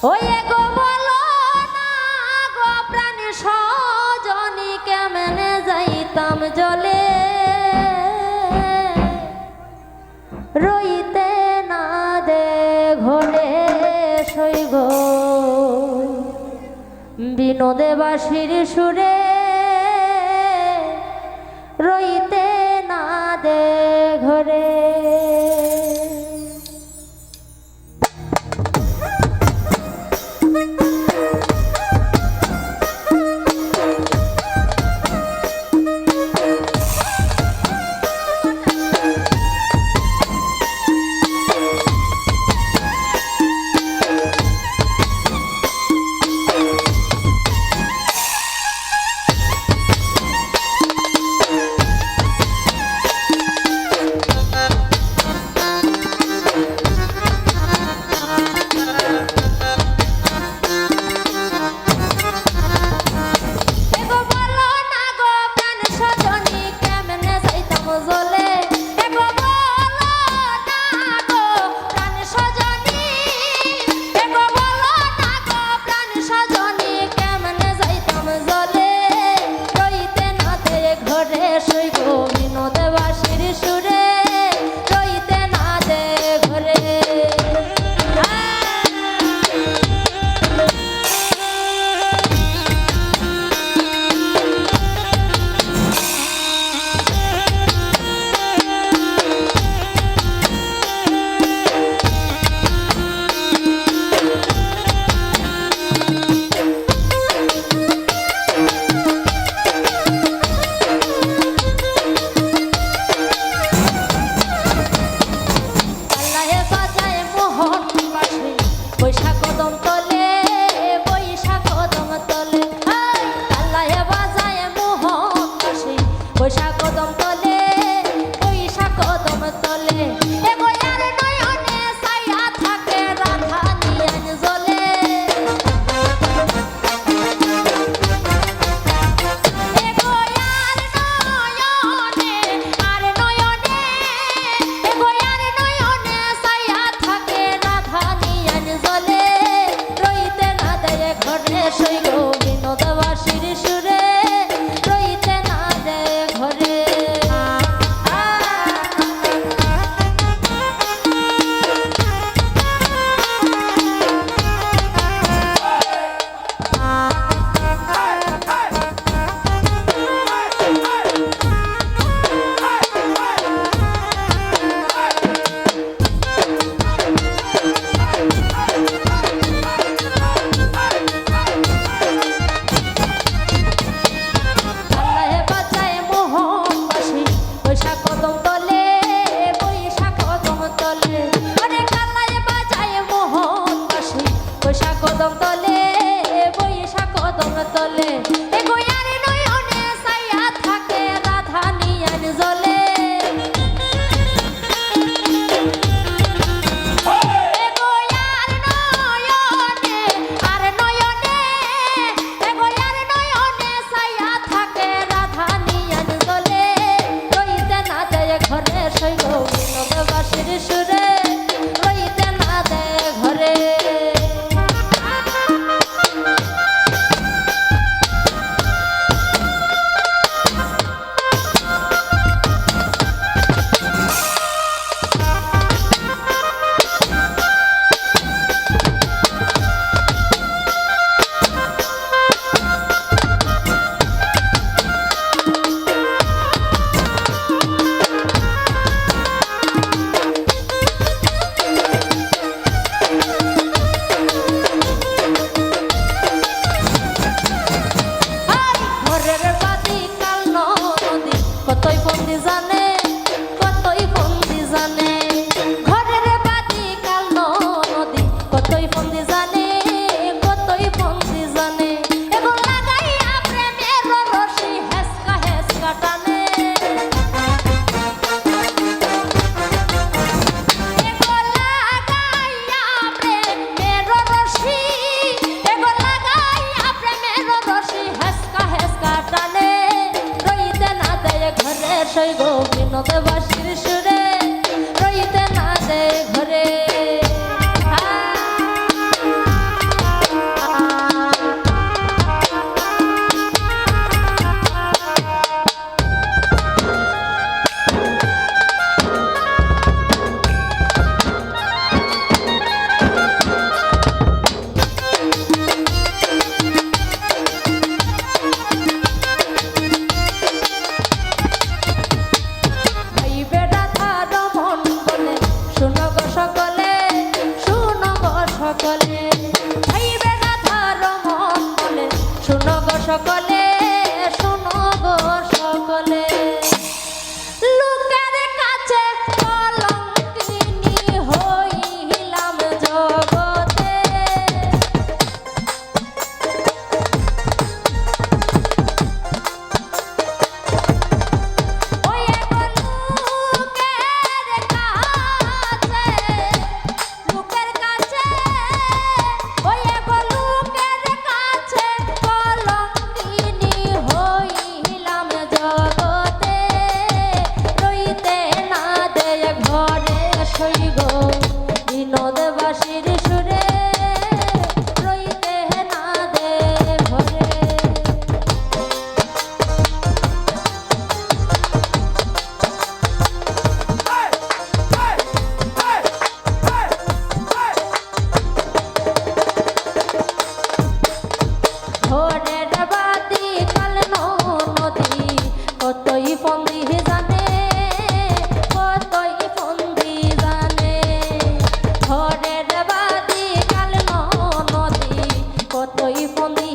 ওই গো বলো না গো প্রাণ সজনী কেমনে যাইতাম জলে রইতে না দে ঘরে সই গো বিনোদে বাঁশির সুরে রইতে না দে ঘরে। সই গো বিনোদ বাঁশির সুরে রইতে না দে ঘরে। ভাইবে গাধার মন বলে শোনো গো সকলে, শোনো গো সকলে। লোকের কাছে কলঙ্কিনী হইলাম জগতে। ওই গো লোকের কাছে, ওই গো লোকের কাছে কলঙ্কিনী হইলাম জগতে। রইতে না দেয় ঘরে সই গো বিনোদবাসীর সুরে, রইতে না দেয় ঘরে। ভোরের বাতি কাল নদী কতই ফন্দি জানে, কতই ফন্দি জানে। ভোরের বাতি কাল নদী কতই ফন্দি